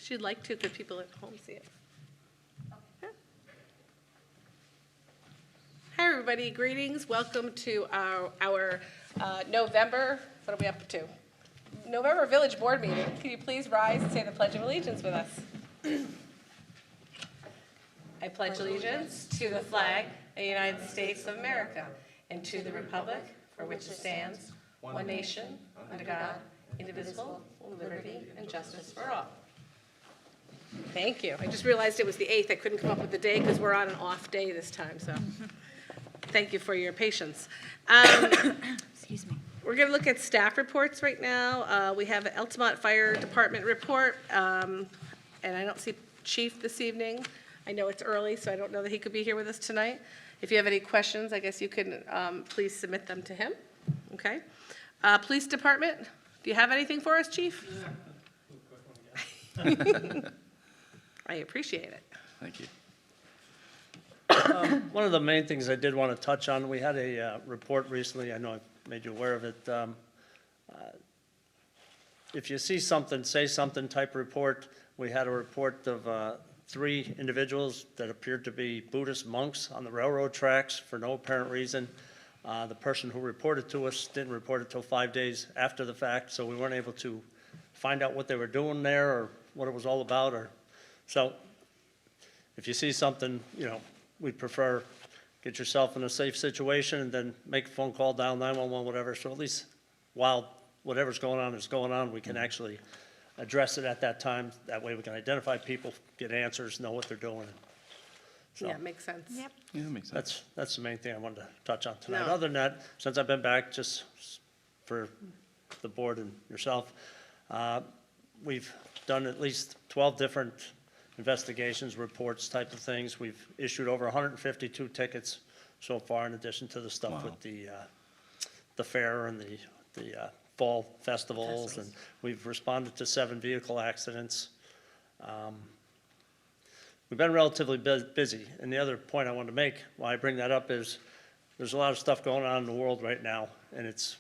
She'd like to, because people at home see it. Okay. Hi, everybody. Greetings. Welcome to our November, what are we up to? November Village Board meeting. Can you please rise and say the Pledge of Allegiance with us? I pledge allegiance to the flag of the United States of America and to the republic for which it stands, one nation, under God, indivisible, with liberty and justice for all. Thank you. I just realized it was the 8th. I couldn't come up with the day because we're on an off day this time, so thank you for your patience. Excuse me. We're going to look at staff reports right now. We have an Altamont Fire Department report, and I don't see Chief this evening. I know it's early, so I don't know that he could be here with us tonight. If you have any questions, I guess you can please submit them to him. Okay. Police Department, do you have anything for us, Chief? Yeah. I appreciate it. Thank you. One of the main things I did want to touch on, we had a report recently, I know I made you aware of it. If you see something, say something type report. We had a report of 3 individuals that appeared to be Buddhist monks on the railroad tracks for no apparent reason. The person who reported to us didn't report it till 5 days after the fact, so we weren't able to find out what they were doing there or what it was all about. So if you see something, we'd prefer get yourself in a safe situation and then make a phone call, dial 911, whatever. So at least while whatever's going on is going on, we can actually address it at that time. That way we can identify people, get answers, know what they're doing. So Yeah, makes sense. Yep. Yeah, that makes sense. that's the main thing I wanted to touch on tonight. No. Other than that, since I've been back, just for the board and yourself, we've done at least 12 different investigations, reports, type of things. We've issued over 152 tickets so far, in addition to the stuff Wow. with the fair and the fall festivals, and we've responded to 7 vehicle accidents. We've been relatively busy, and the other point I wanted to make, why I bring that up, is there's a lot of stuff going on in the world right now, and it's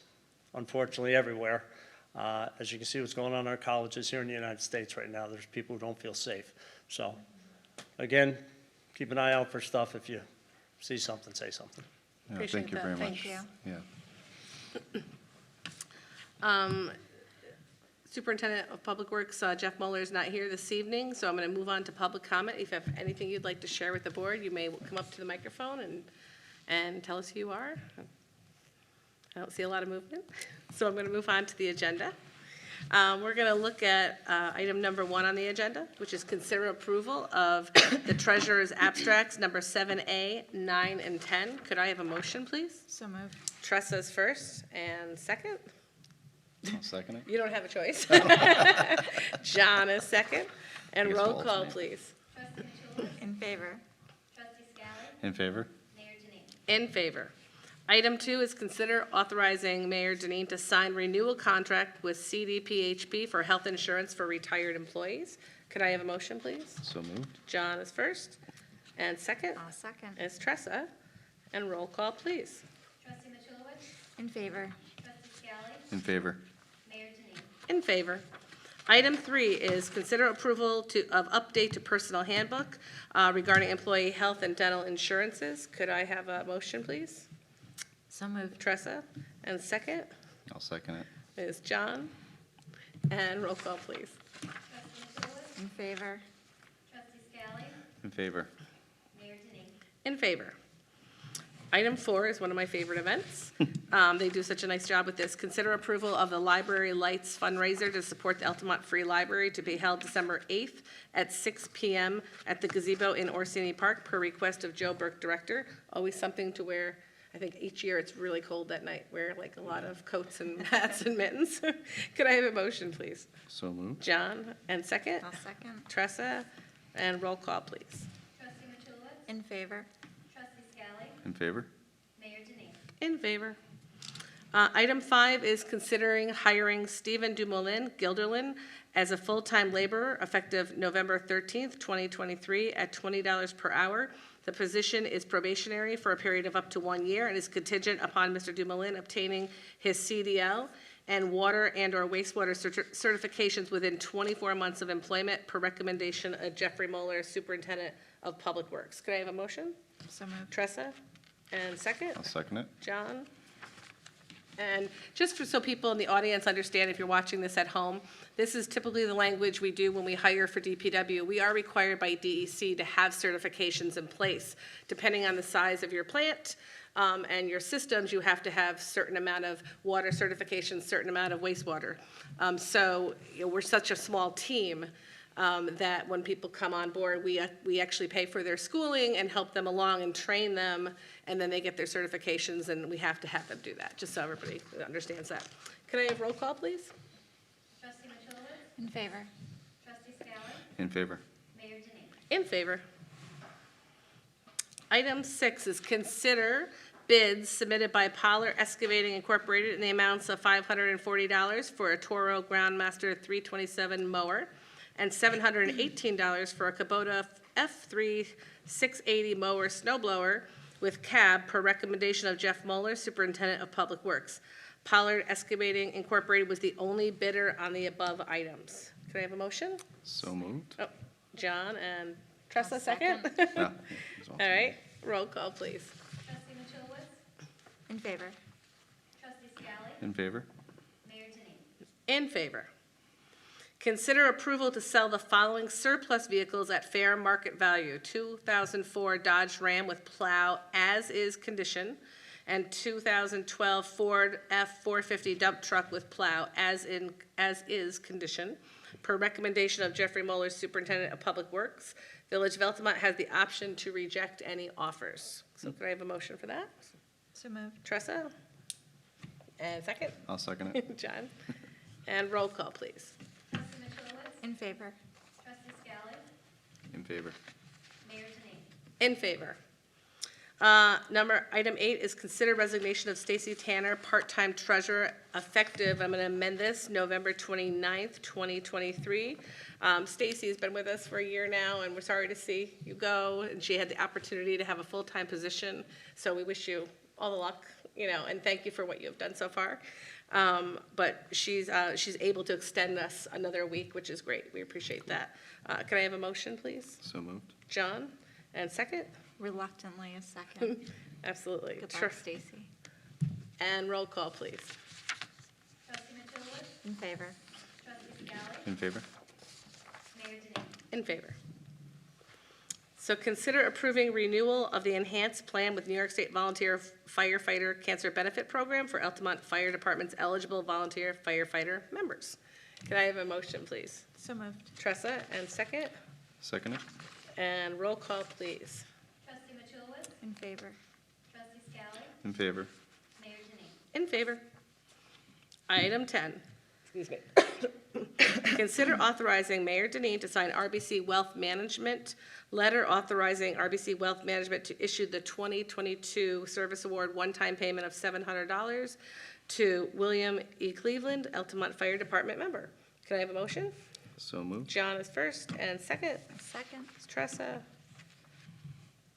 unfortunately everywhere. As you can see what's going on in our colleges here in the United States right now, there's people who don't feel safe. So, again, keep an eye out for stuff. If you see something, say something. Yeah, Appreciate thank you that. very Thank much. you. Yeah. Superintendent of Public Works, Jeff Mueller, is not here this evening, so I'm going to move on to public comment. If you have anything you'd like to share with the board, you may come up to the microphone and tell us who you are. I don't see a lot of movement, so I'm going to move on to the agenda. We're going to look at item number 1 on the agenda, which is consider approval of the treasurer's abstracts number 7A, 9, and 10. Could I have a motion, please? So moved. Tressa's first and second. I'll second it. You don't have a choice. John is second. And I guess roll Paul's call, name. please. Trustee Mitchell, In favor. Trustee Scally, In favor? Mayor Denine. In favor. Item 2 is consider authorizing Mayor Denine to sign renewal contract with CDPHP for health insurance for retired employees. Could I have a motion, please? So moved. John is first. And second I'll second. is Tressa. And roll call, please. Trustee Mitchellwitz, In favor. Trustee Scally, In favor? Mayor Denine. In favor. Item 3 is consider approval of update to personnel handbook regarding employee health and dental insurances. Could I have a motion, please? So moved. Tressa. And second I'll second it. is John. And roll call, please. Trustee Mitchellwitz, In favor. Trustee Scally, In favor? Mayor Denine. In favor. Item 4 is one of my favorite events. They do such a nice job with this. Consider approval of the Library Lights fundraiser to support the Altamont Free Library to be held December 8th at 6 p.m. at the gazebo in Orsini Park per request of Joe Burke, Director. Always something to wear. I think each year it's really cold that night. Wear like a lot of coats and hats and mittens. Could I have a motion, please? So moved. John, and second? I'll second. Tressa, and roll call, please. Trustee Mitchellwitz, In favor. Trustee Scally, In favor? Mayor Denine. In favor. Item 5 is considering hiring Stephen Dumoulin Gilderlin as a full-time laborer effective November 13th, 2023 at $20 per hour. The position is probationary for a period of up to 1 year and is contingent upon Mr. Dumoulin obtaining his CDL and water and/or wastewater certifications within 24 months of employment per recommendation of Jeffrey Moeller, Superintendent of Public Works. Could I have a motion? So moved. Tressa? And second? I'll second it. John? And just so people in the audience understand, if you're watching this at home, this is typically the language we do when we hire for DPW. We are required by DEC to have certifications in place. Depending on the size of your plant and your systems, you have to have certain amount of water certifications, certain amount of wastewater. So we're such a small team that when people come on board, we actually pay for their schooling and help them along and train them, and then they get their certifications, and we have to have them do that, just so everybody understands that. Can I have roll call, please? Trustee Mitchellwitz? In favor. Trustee Scally? In favor. Mayor Denine. In favor. Item 6 is consider bids submitted by Pollard Excavating Incorporated in the amounts of $540 for a Toro Groundmaster 327 mower and $718 for a Kubota F3 680 mower snow blower with cab per recommendation of Jeff Moeller, Superintendent of Public Works. Pollard Excavating Incorporated was the only bidder on the above items. Can I have a motion? So moved. Oh, John and Tressa, I'll second? second. Yeah, he's also All right, roll call, please. Trustee Mitchellwitz? In favor. Trustee Scally? In favor. Mayor Denine. In favor. Consider approval to sell the following surplus vehicles at fair market value: 2004 Dodge Ram with plow as-is condition, and 2012 Ford F-450 dump truck with plow as-is condition, per recommendation of Jeffrey Moeller, Superintendent of Public Works. Village of Altamont has the option to reject any offers. So could I have a motion for that? So moved. Tressa? And second? I'll second it. John? And roll call, please. Trustee Mitchellwitz? In favor. Trustee Scally? In favor. Mayor Denine. In favor. Item 8 is consider resignation of Stacy Tanner, part-time treasurer, effective, I'm going to amend this, November 29th, 2023. Stacy's been with us for a year now, and we're sorry to see you go, and she had the opportunity to have a full-time position, so we wish you all the luck, and thank you for what you have done so far. But she's able to extend us another week, which is great. We appreciate that. Can I have a motion, please? So moved. John, and second? Reluctantly, a second. Absolutely. Goodbye, Stacy. And roll call, please. Trustee Mitchellwitz? In favor. Trustee Scally? In favor. Mayor Denine. In favor. So consider approving renewal of the enhanced plan with New York State Volunteer Firefighter Cancer Benefit Program for Altamont Fire Department's eligible volunteer firefighter members. Can I have a motion, please? So moved. Tressa, and second? Second it. And roll call, please. Trustee Mitchellwitz? In favor. Trustee Scally? In favor. Mayor Denine. In favor. Item 10. Excuse me. Consider authorizing Mayor Denine to sign RBC Wealth Management letter authorizing RBC Wealth Management to issue the 2022 Service Award one-time payment of $700 to William E. Cleveland, Altamont Fire Department member. Can I have a motion? So moved. John is first, and second, Second. Tressa.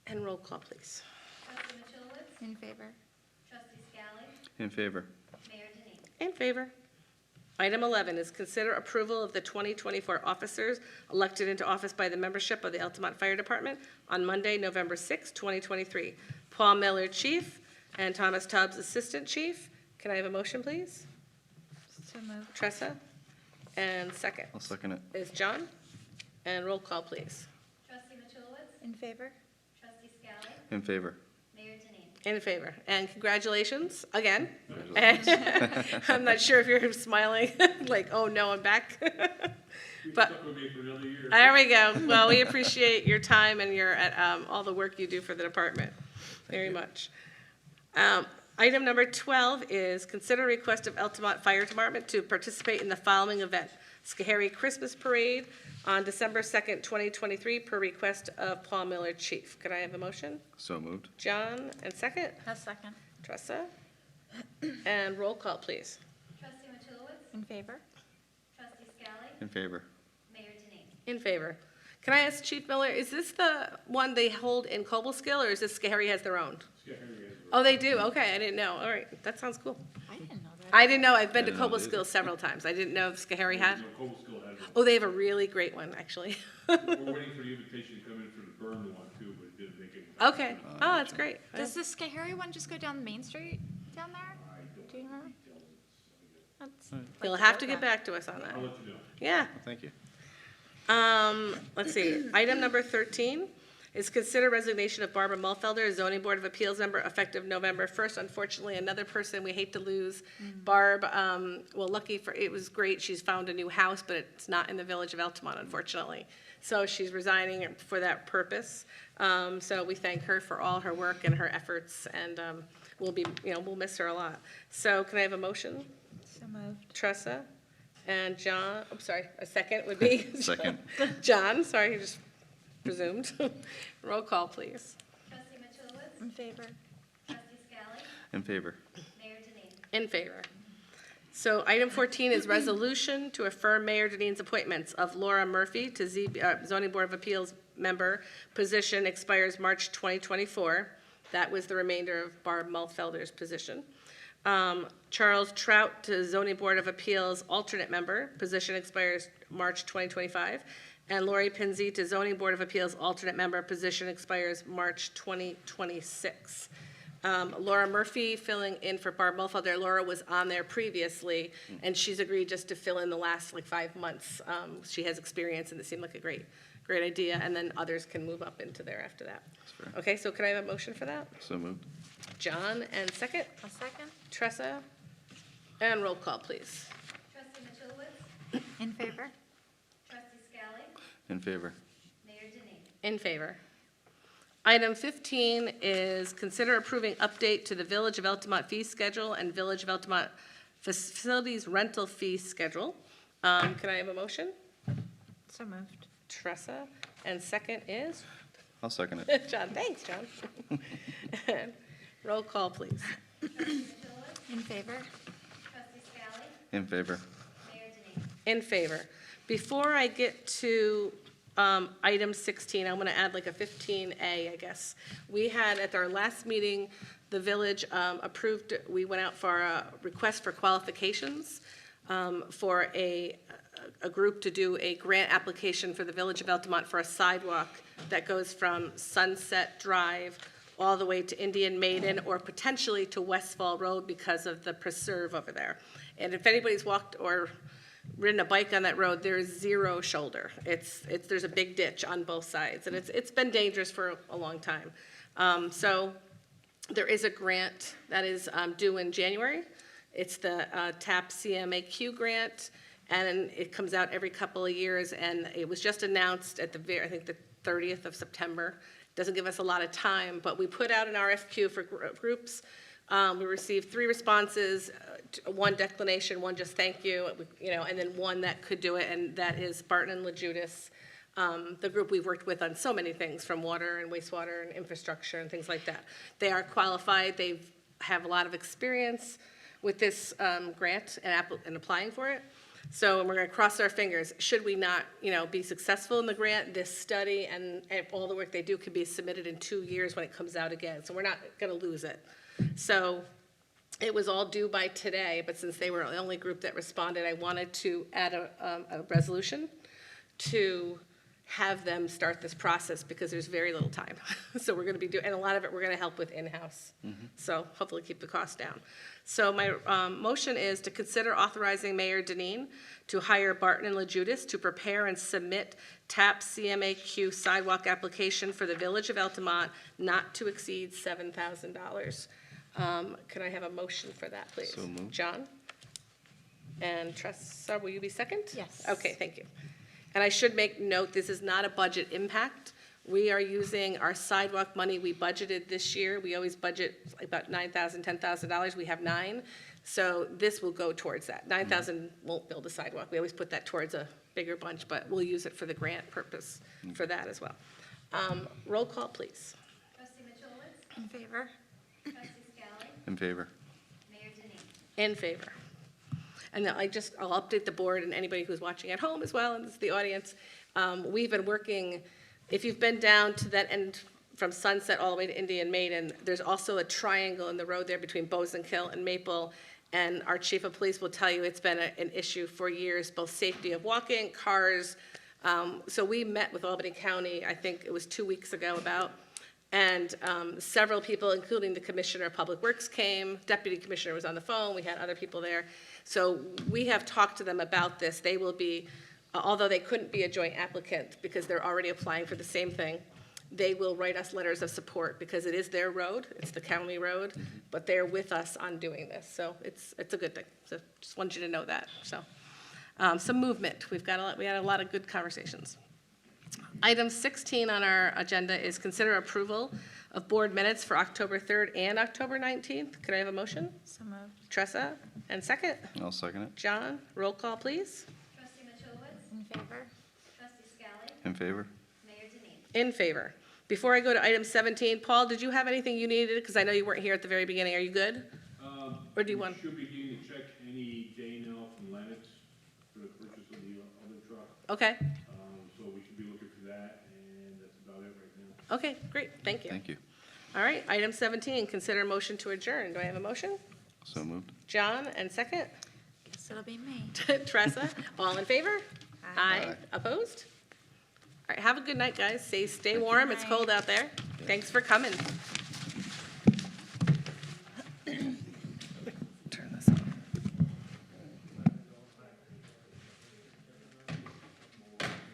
And roll call, please. Trustee Mitchellwitz? In favor. Trustee Scally? In favor. Mayor Denine. In favor. Item 11 is consider approval of the 2024 officers elected into office by the membership of the Altamont Fire Department on Monday, November 6, 2023. Paul Miller, Chief, and Thomas Tubbs, Assistant Chief. Can I have a motion, please? So moved. Tressa? And second I'll second it. is John. And roll call, please. Trustee Mitchellwitz? In favor. Trustee Scally? In favor. Mayor Denine. In favor. And congratulations again. Congratulations. I'm not sure if you're smiling, like, oh no, I'm back. But Stuck with me for another year. there we go. Well, we appreciate your time and all the work you do for the department very much. Item number 12 is consider request of Altamont Fire Department to participate in the following event: Schoharie Christmas Parade on December 2nd, 2023, per request of Paul Miller, Chief. Could I have a motion? So moved. John, and second? A second. Tressa? And roll call, please. Trustee Mitchellwitz? In favor. Trustee Scally? In favor. Mayor Denine. In favor. Can I ask Chief Miller, is this the one they hold in Cobleskill, or is this Schoharie has their own? Scary as well. Oh, they do? Okay, I didn't know. All right, that sounds cool. I didn't know that I didn't know, I've been to didn't know Cobble they did. Skills several times. I didn't know if Schoharie had. No, Cobleskill has Oh, they have a really great one, actually. one. We're waiting for the invitation to come in for the Burnham one too, but it didn't make it. Okay, oh, that's great. Does the Schoharie one just go down Main Street down there? Do you remember? That's like You'll the have to road get back to us on that. I'll let you know. Yeah. Thank you. Let's see, item number 13 is consider resignation of Barbara Mulfelder as zoning board of appeals member effective November 1st. Unfortunately, another person we hate to lose. Barb, well, lucky for, it was great, she's found a new house, but it's not in the village of Altamont, unfortunately. So she's resigning for that purpose. So we thank her for all her work and her efforts, and we'll be, we'll miss her a lot. So can I have a motion? So moved. Tressa and John, I'm sorry, a second would be? Second. John, sorry, you just presumed. Roll call, please. Trustee Mitchellwitz. In favor. Trustee Scally. In favor. Mayor Denine. In favor. So item 14 is resolution to affirm Mayor Deneen's appointments of Laura Murphy to Zoning Board of Appeals member position expires March 2024. That was the remainder of Barb Mulfelder's position. Charles Trout to Zoning Board of Appeals alternate member, position expires March 2025. And Lori Pinsey to Zoning Board of Appeals alternate member, position expires March 2026. Laura Murphy filling in for Barb Mulfelder. Laura was on there previously, and she's agreed just to fill in the last 5 months. She has experience, and it seemed like a great idea, and then others can move up into there after that. fair. Okay, so can I have a motion for that? So moved. John, and second, A second. Tressa, and roll call, please. Trustee Mitchellwitz. In favor. Trustee Scally. In favor. Mayor Denine. In favor. Item 15 is consider approving update to the Village of Altamont fee schedule and Village of Altamont facilities rental fee schedule. Can I have a motion? So moved. Tressa, and second is? I'll second it. John, thanks, John. Roll call, please. Trustee Mitchellwitz. In favor. Trustee Scally. In favor. Mayor Denine. In favor. Before I get to item 16, I'm going to add like a 15A, I guess. We had, at our last meeting, the village approved, we went out for a request for qualifications for a group to do a grant application for the Village of Altamont for a sidewalk that goes from Sunset Drive all the way to Indian Maiden or potentially to Westfall Road because of the preserve over there. And if anybody's walked or ridden a bike on that road, there is zero shoulder. There's a big ditch on both sides, and it's been dangerous for a long time. So there is a grant that is due in January. It's the TAP CMAQ grant, and it comes out every couple of years, and it was just announced at I think the 30th of September. Doesn't give us a lot of time, but we put out an RFQ for groups. We received 3 responses, 1 declination, 1 just thank you, and then 1 that could do it, and that is Barton and LaJudas, the group we've worked with on so many things, from water and wastewater and infrastructure and things like that. They are qualified, they have a lot of experience with this grant and applying for it. So we're going to cross our fingers. Should we not, be successful in the grant, this study and all the work they do could be submitted in 2 years when it comes out again. So we're not going to lose it. So it was all due by today, but since they were the only group that responded, I wanted to add a resolution to have them start this process because there's very little time. So we're going to be doing, and a lot of it we're going to help with in-house. So hopefully keep the cost down. So my motion is to consider authorizing Mayor Denine to hire Barton and LaJudas to prepare and submit TAP CMAQ sidewalk application for the Village of Altamont not to exceed $7,000. Can I have a motion for that, please? So moved. John? And Tressa, will you be second? Yes. Okay, thank you. And I should make note, this is not a budget impact. We are using our sidewalk money we budgeted this year. We always budget about $9,000, $10,000. We have $9,000. So this will go towards that. $9,000 won't build a sidewalk. We always put that towards a bigger bunch, but we'll use it for the grant purpose for that as well. Roll call, please. Trustee Mitchellwitz. In favor. Trustee Scally. In favor. Mayor Denine. In favor. And I'll update the board and anybody who's watching at home as well, and this is the audience. We've been working, if you've been down to that end from Sunset all the way to Indian Maiden, there's also a triangle in the road there between Bosanquille and Maple, And our chief of police will tell you it's been an issue for years, both safety of walking, cars. So we met with Albany County, I think it was 2 weeks ago about, and several people, including the Commissioner of Public Works came, Deputy Commissioner was on the phone, we had other people there. So we have talked to them about this. They will be, although they couldn't be a joint applicant because they're already applying for the same thing, they will write us letters of support because it is their road, it's the county road, but they're with us on doing this. So it's a good thing. So just wanted you to know that, so. Some movement. We had a lot of good conversations. Item 16 on our agenda is consider approval of board minutes for October 3rd and October 19th. Could I have a motion? So moved. Tressa, and second? I'll second it. John, roll call, please. Trustee Mitchellwitz? In favor? Trustee Scally? In favor? Mayor Denine. In favor. Before I go to item 17, Paul, did you have anything you needed? Because I know you weren't here at the very beginning. Are you good? Or do you want? We should be getting a check any day now from Lennox for the purchase of the other truck. Okay, So we should be looking for that, and that's about it right now. okay, great, thank you. Thank you. All right, item 17, consider motion to adjourn. Do I have a motion? So moved. John, and second? Guess it'll be me. Tressa, all in favor? Aye. Opposed? All right, have a good night, guys. Stay warm. It's night. cold out there. Thanks for coming.